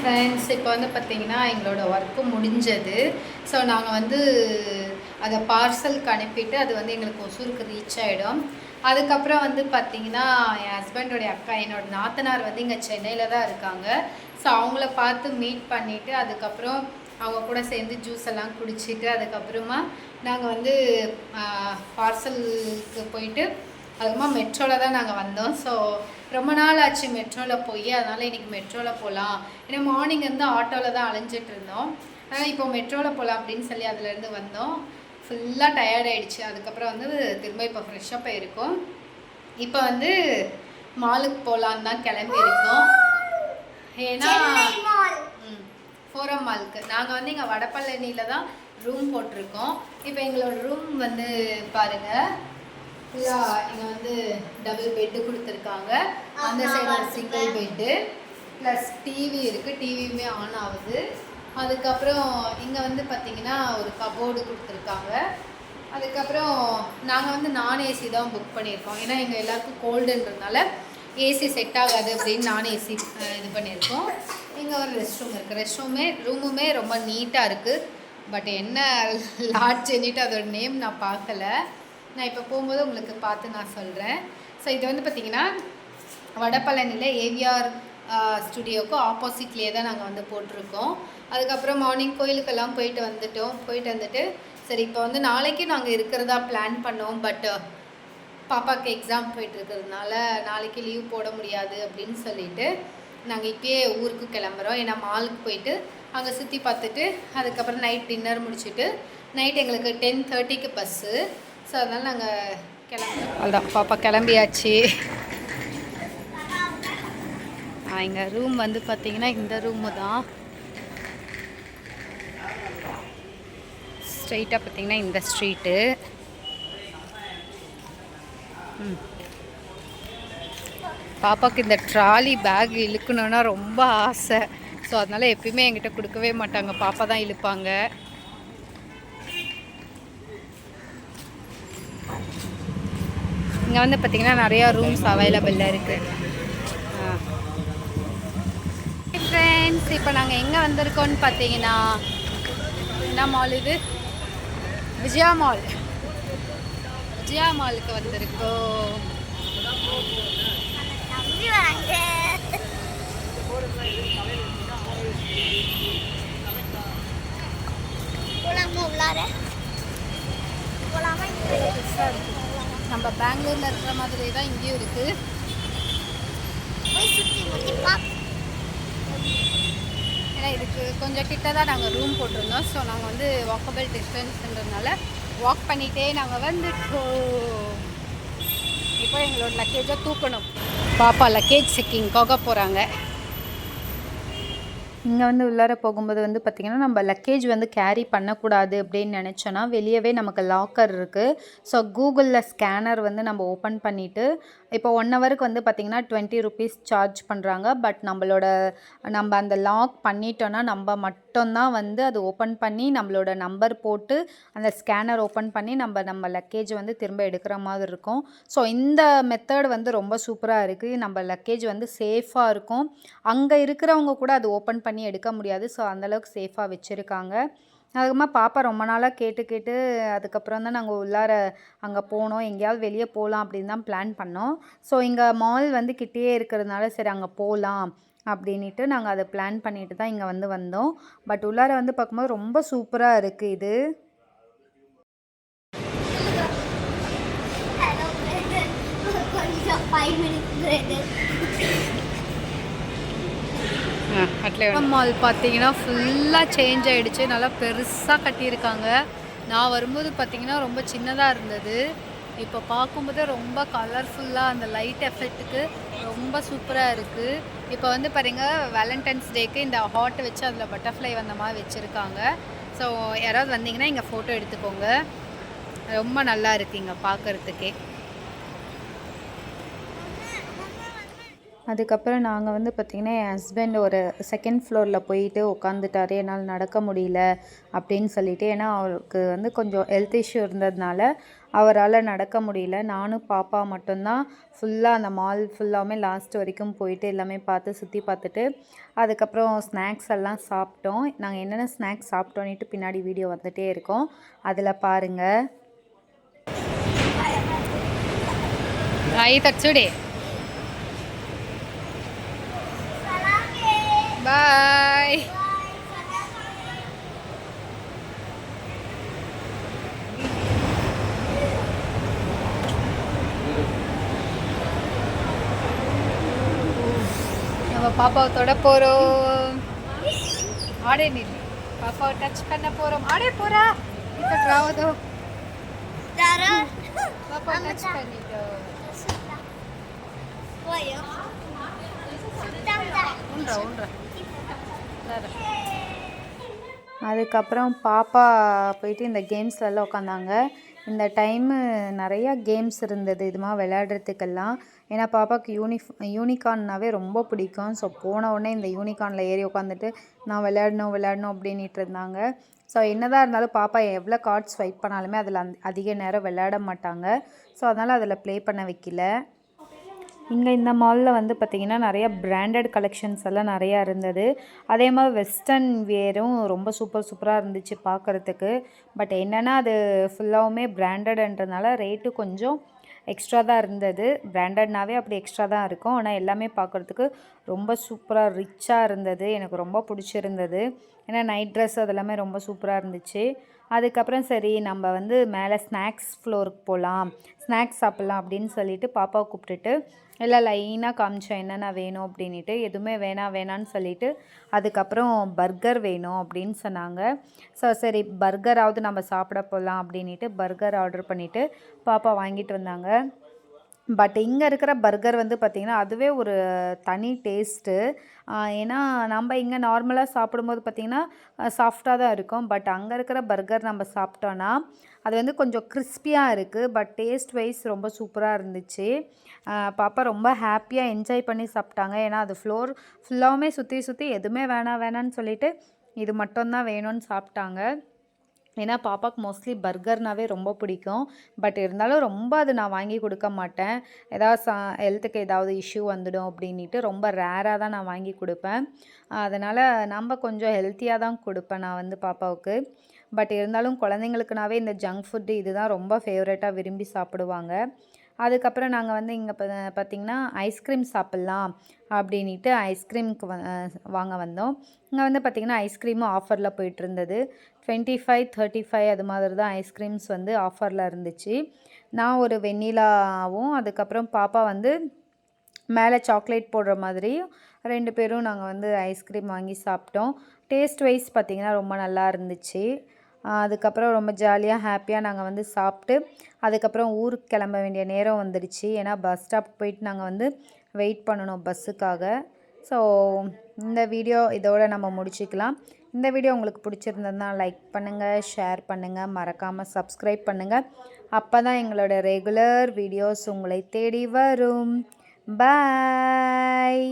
Friends, இப்போ வந்து பார்த்திங்கன்னா எங்களோட ஒர்க்கு முடிஞ்சது. ஸோ நாங்கள் வந்து அதை பார்சலுக்கு அனுப்பிட்டு அது வந்து எங்களுக்கு ஒசூருக்கு ரீச் ஆகிடும். அதுக்கப்புறம் வந்து பார்த்திங்கன்னா என் ஹஸ்பண்டோடைய அக்கா, என்னோட நாத்தனார் வந்து இங்கே சென்னையில் தான் இருக்காங்க. ஸோ அவங்கள பார்த்து மீட் பண்ணிவிட்டு அதுக்கப்புறம் அவங்க கூட சேர்ந்து ஜூஸ் எல்லாம் குடிச்சிட்டு அதுக்கப்புறமா நாங்கள் வந்து பார்சலுக்கு போயிட்டு அதுக்கப்புறமா மெட்ரோவில் தான் நாங்கள் வந்தோம். ஸோ ரொம்ப நாள் ஆச்சு மெட்ரோவில் போய், அதனால் இன்றைக்கி மெட்ரோவில் போகலாம். ஏன்னா மார்னிங் வந்து ஆட்டோவில் தான் அலைஞ்சிட்டு இருந்தோம். ஆனால் இப்போ மெட்ரோவில் போகலாம் அப்படின்னு சொல்லி அதுலேருந்து வந்தோம். ஃபுல்லாக டயர்ட் ஆகிடுச்சு. அதுக்கப்புறம் வந்து திரும்ப இப்போ ஃப்ரெஷ்ஷாக போயிருக்கோம். இப்போ வந்து மாலுக்கு போகலான்னு தான் கிளம்பியிருக்கோம். ஏன்னா ஃபோரம் மாலுக்கு நாங்கள் வந்து இங்கே வடபழனியில் தான் ரூம் போட்டிருக்கோம். இப்போ எங்களோட ரூம் வந்து பாருங்கள், ஃபுல்லாக இங்கே வந்து டபுள் பெட்டு கொடுத்துருக்காங்க. அந்த சைடு ஒரு சிங்கிள் பெட்டு ப்ளஸ் டிவி இருக்குது, டிவியுமே ஆன் ஆகுது. அதுக்கப்புறம் இங்கே வந்து பார்த்திங்கன்னா ஒரு கபோர்டு கொடுத்துருக்காங்க. அதுக்கப்புறம் நாங்கள் வந்து நான் ஏசி தான் புக் பண்ணியிருக்கோம். ஏன்னா எங்கள் எல்லாருக்கும் கோல்டுன்றதுனால ஏசி செட் ஆகாது அப்படின்னு நான் ஏசி இது பண்ணியிருக்கோம். இங்கே ஒரு ரெஸ்ட் ரூம் இருக்குது. ரூமுமே ரொம்ப நீட்டாக இருக்குது. பட் என்ன லார்ஜ் எண்ணிட்டு அதோட நேம் நான் பார்க்கல. நான் இப்போ போகும்போது உங்களுக்கு பார்த்து நான் சொல்கிறேன். ஸோ இது வந்து பார்த்திங்கன்னா வடபழனியில் ஏவிஆர் ஸ்டுடியோவுக்கு ஆப்போசிட்லேயே தான் நாங்கள் வந்து போட்டிருக்கோம். அதுக்கப்புறம் மார்னிங் கோயிலுக்கெல்லாம் போயிட்டு வந்துட்டு சரி இப்போ வந்து நாளைக்கும் நாங்கள் இருக்கிறதா பிளான் பண்ணோம். பட் பாப்பாவுக்கு எக்ஸாம் போயிட்டுருக்கிறதுனால நாளைக்கு லீவ் போட முடியாது அப்படின்னு சொல்லிட்டு நாங்கள் இப்போயே ஊருக்கு கிளம்புறோம். ஏன்னா மாலுக்கு போயிட்டு அங்கே சுற்றி பார்த்துட்டு அதுக்கப்புறம் நைட் டின்னர் முடிச்சுட்டு நைட் எங்களுக்கு 10:30க்கு பஸ்ஸு. ஸோ அதனால் நாங்கள் கிளம்புறோம். அவ்வளோதான், பாப்பா கிளம்பியாச்சு. எங்கள் ரூம் வந்து பார்த்திங்கன்னா இந்த ரூமு தான். ஸ்ட்ரைட்டாக பார்த்திங்கன்னா இந்த ஸ்ட்ரீட்டு. பாப்பாவுக்கு இந்த ட்ராலி பேக் இழுக்கணுன்னா ரொம்ப ஆசை. ஸோ அதனால் எப்பயுமே என்கிட்ட கொடுக்கவே மாட்டாங்க, பாப்பா தான் இழுப்பாங்க. இங்கே வந்து பார்த்திங்கன்னா நிறையா ரூம்ஸ் அவைலபிளாக இருக்குது. ஃப்ரெண்ட்ஸ், இப்போ நாங்கள் எங்கே வந்திருக்கோன்னு பார்த்தீங்கன்னா என்ன மால் இது? விஜயா மாலுக்கு வந்திருக்கோம். நம்ம பெங்களூரில் இருக்கிற மாதிரி தான் இங்கேயும் இருக்குது. ஏன்னா இதுக்கு கொஞ்சம் கிட்ட தான் நாங்கள் ரூம் போட்டிருந்தோம். ஸோ நாங்கள் வந்து வாக்கபிள் டிஸ்டன்ஸ்ன்றதுனால வாக் பண்ணிகிட்டே நாங்கள் வந்துட்டோம். இப்போ எங்களோட லக்கேஜை தூக்கணும். பாப்பா லக்கேஜ் செக்கிங்காக போகிறாங்க. இங்கே வந்து உள்ளார போகும்போது வந்து பார்த்திங்கன்னா நம்ம லக்கேஜ் வந்து கேரி பண்ணக்கூடாது அப்படின்னு நினச்சோன்னா வெளியவே நமக்கு லாக்கர் இருக்குது. ஸோ கூகுளில் ஸ்கேனர் வந்து நம்ம ஓப்பன் பண்ணிவிட்டு இப்போ 1 ஹவருக்கு வந்து பார்த்திங்கன்னா 20 rupees சார்ஜ் பண்ணுறாங்க. பட் நம்ம அந்த லாக் பண்ணிட்டோன்னா நம்ம மட்டும்தான் வந்து அது ஓப்பன் பண்ணி நம்மளோட நம்பர் போட்டு அந்த ஸ்கேனர் ஓப்பன் பண்ணி நம்ம லக்கேஜ் வந்து திரும்ப எடுக்கிற மாதிரி இருக்கும். ஸோ இந்த மெத்தட் வந்து ரொம்ப சூப்பராக இருக்குது. நம்ம லக்கேஜ் வந்து சேஃபாக இருக்கும். அங்கே இருக்கிறவங்க கூட அது ஓப்பன் பண்ணி எடுக்க முடியாது. ஸோ அந்தளவுக்கு சேஃபாக வச்சுருக்காங்க. அதுக்கப்புறமா பாப்பா ரொம்ப நாளாக கேட்டு அதுக்கப்புறம் தான் நாங்கள் உள்ளார அங்கே போனோம். எங்கேயாவது வெளியே போகலாம் அப்படின்னு தான் பிளான் பண்ணோம். ஸோ இங்கே மால் வந்து கிட்டேயே இருக்கிறதுனால சரி அங்கே போகலாம் அப்படின்ட்டு நாங்கள் அதை பிளான் பண்ணிட்டு தான் இங்கே வந்தோம். பட் உள்ளார வந்து பார்க்கும்போது ரொம்ப சூப்பராக இருக்குது இது. மால் பார்த்தீங்கன்னா ஃபுல்லாக சேஞ்ச் ஆகிடுச்சு. நல்லா பெருசாக கட்டியிருக்காங்க. நான் வரும்போது பார்த்திங்கன்னா ரொம்ப சின்னதாக இருந்தது. இப்போ பார்க்கும்போது ரொம்ப கலர்ஃபுல்லாக அந்த லைட் எஃபெக்ட்டுக்கு ரொம்ப சூப்பராக இருக்குது. இப்போ வந்து பாருங்கள், வேலண்டைன்ஸ் டேக்கு இந்த ஹார்ட் வச்சு அதில் பட்டர்ஃப்ளை வந்த மாதிரி வச்சுருக்காங்க. ஸோ யாராவது வந்தீங்கன்னா இங்கே ஃபோட்டோ எடுத்துக்கோங்க. ரொம்ப நல்லா இருக்குது இங்கே பார்க்குறதுக்கே. அதுக்கப்புறம் நாங்கள் வந்து பார்த்திங்கன்னா என் ஹஸ்பண்ட் ஒரு செகண்ட் ஃப்ளோரில் போயிட்டு உட்காந்துட்டாரு. என்னால் நடக்க முடியல அப்படின்னு சொல்லிட்டு. ஏன்னா அவருக்கு வந்து கொஞ்சம் ஹெல்த் இஷ்யூ இருந்ததுனால அவரால் நடக்க முடியல. நானும் பாப்பா மட்டும்தான் ஃபுல்லாக அந்த மால் ஃபுல்லாமே லாஸ்ட் வரைக்கும் போயிட்டு எல்லாமே பார்த்து சுற்றி பார்த்துட்டு அதுக்கப்புறம் ஸ்நாக்ஸ் எல்லாம் சாப்பிட்டோம். நாங்கள் என்னென்ன ஸ்நாக்ஸ் சாப்பிட்டோன்னுட்டு பின்னாடி வீடியோ வந்துகிட்டே இருக்கோம், அதில் பாருங்கள். பாய். நம்ம பாப்பாவை தொட போகிறோம். ஆடே நில்லு, பாப்பாவை டச் பண்ண போகிறோம். ஆடே போகிறா இப்போ ராவதோ பாப்பா டச் பண்ணிட்டோம். அதுக்கப்புறம் பாப்பா போயிட்டு இந்த கேம்ஸ்லலாம் உட்காந்தாங்க. இந்த டைமு நிறையா கேம்ஸ் இருந்தது இதுமா விளையாடுறதுக்கெல்லாம். ஏன்னா பாப்பாவுக்கு யூனிகார்ன்னாவே ரொம்ப பிடிக்கும். ஸோ போன உடனே இந்த யூனிகார்னில் ஏறி உட்காந்துட்டு நான் விளையாடணும் அப்படின்ட்டு இருந்தாங்க. ஸோ என்னதான் இருந்தாலும் பாப்பா எவ்வளோ கார்ட்ஸ் ஸ்வைப் பண்ணாலுமே அதில் அதிக நேரம் விளையாட மாட்டாங்க. ஸோ அதனால் அதில் ப்ளே பண்ண வைக்கல. இங்கே இந்த மாலில் வந்து பார்த்திங்கன்னா நிறையா பிராண்டட் கலெக்ஷன்ஸ் எல்லாம் நிறையா இருந்தது. அதே மாதிரி வெஸ்டர்ன் வியரும் ரொம்ப சூப்பராக இருந்துச்சு பார்க்குறதுக்கு. பட் என்னென்னா அது ஃபுல்லாகவுமே பிராண்டட்ன்றதுனால ரேட்டு கொஞ்சம் எக்ஸ்ட்ரா தான் இருந்தது. பிராண்டட்னாவே அப்படி எக்ஸ்ட்ரா தான் இருக்கும். ஆனால் எல்லாமே பார்க்குறதுக்கு ரொம்ப சூப்பராக ரிச்சாக இருந்தது. எனக்கு ரொம்ப பிடிச்சிருந்தது. ஏன்னா நைட் ட்ரெஸ் அதெல்லாமே ரொம்ப சூப்பராக இருந்துச்சு. அதுக்கப்புறம் சரி நம்ம வந்து மேலே ஸ்நாக்ஸ் ஃப்ளோருக்கு போகலாம், ஸ்நாக்ஸ் சாப்பிட்லாம் அப்படின்னு சொல்லிட்டு பாப்பாவை கூப்பிட்டுட்டு எல்லாம் லைனாக காமிச்சோம் என்னென்ன வேணும் அப்படின்ட்டு. எதுவுமே வேணான்னு சொல்லிவிட்டு அதுக்கப்புறம் பர்கர் வேணும் அப்படின்னு சொன்னாங்க. ஸோ சரி பர்கராவது நம்ம சாப்பிட போகலாம் அப்படின்ட்டு பர்கர் ஆர்டர் பண்ணிவிட்டு பாப்பா வாங்கிட்டு வந்தாங்க. பட் இங்கே இருக்கிற பர்கர் வந்து பார்த்திங்கன்னா அதுவே ஒரு தனி டேஸ்ட்டு. ஏன்னா நம்ம இங்கே நார்மலாக சாப்பிடும்போது பார்த்திங்கன்னா சாஃப்டாக தான் இருக்கும். பட் அங்கே இருக்கிற பர்கர் நம்ம சாப்பிட்டோன்னா அது வந்து கொஞ்சம் கிறிஸ்பியாக இருக்குது. பட் டேஸ்ட் வைஸ் ரொம்ப சூப்பராக இருந்துச்சு. பாப்பா ரொம்ப ஹாப்பியாக என்ஜாய் பண்ணி சாப்பிட்டாங்க. ஏன்னா அது ஃபுல்லாகவுமே சுற்றி எதுவுமே வேணான்னு சொல்லிவிட்டு இது மட்டும்தான் வேணும்னு சாப்பிட்டாங்க. ஏன்னா பாப்பாவுக்கு மோஸ்ட்லி பர்கர்னாவே ரொம்ப பிடிக்கும். பட் இருந்தாலும் ரொம்ப அது நான் வாங்கி கொடுக்க மாட்டேன். ஏதாவது ஹெல்த்துக்கு ஏதாவது இஷ்யூ வந்துடும் அப்படின்ட்டு ரொம்ப ரேராக தான் நான் வாங்கி கொடுப்பேன். அதனால் நம்ம கொஞ்சம் ஹெல்த்தியாக தான் கொடுப்பேன் நான் வந்து பாப்பாவுக்கு. பட் இருந்தாலும் குழந்தைங்களுக்குனாவே இந்த ஜங்க் ஃபுட்டு இதுதான் ரொம்ப ஃபேவரட்டாக விரும்பி சாப்பிடுவாங்க. அதுக்கப்புறம் நாங்கள் வந்து இங்கே பார்த்திங்கன்னா ஐஸ்கிரீம் சாப்பிட்லாம் அப்படின்ட்டு ஐஸ்கிரீமுக்கு வாங்க வந்தோம். இங்கே வந்து பார்த்திங்கன்னா ஐஸ்கிரீமும் ஆஃபரில் போயிட்டுருந்தது. 25, 35 அது மாதிரி தான் ஐஸ்கிரீம்ஸ் வந்து ஆஃபரில் இருந்துச்சு. நான் ஒரு வெண்ணிலாவும் அதுக்கப்புறம் பாப்பா வந்து மேலே சாக்லேட் போடுற மாதிரியும் 2 பேரும் நாங்கள் வந்து ஐஸ்கிரீம் வாங்கி சாப்பிட்டோம். டேஸ்ட் வைஸ் பார்த்திங்கன்னா ரொம்ப நல்லா இருந்துச்சு. அதுக்கப்புறம் ரொம்ப ஜாலியாக ஹாப்பியாக நாங்கள் வந்து சாப்பிட்டு அதுக்கப்புறம் ஊருக்கு கிளம்ப வேண்டிய நேரம் வந்துடுச்சு. ஏன்னா பஸ் ஸ்டாப் போயிட்டு நாங்கள் வந்து வெயிட் பண்ணணும் பஸ்ஸுக்காக. ஸோ இந்த வீடியோ இதோடு நம்ம முடிச்சுக்கலாம். இந்த வீடியோ உங்களுக்கு பிடிச்சிருந்ததுன்னா லைக் பண்ணுங்கள், ஷேர் பண்ணுங்கள், மறக்காமல் சப்ஸ்கிரைப் பண்ணுங்கள். அப்போ தான் எங்களோட ரெகுலர் வீடியோஸ் உங்களை தேடி வரும். பாய்.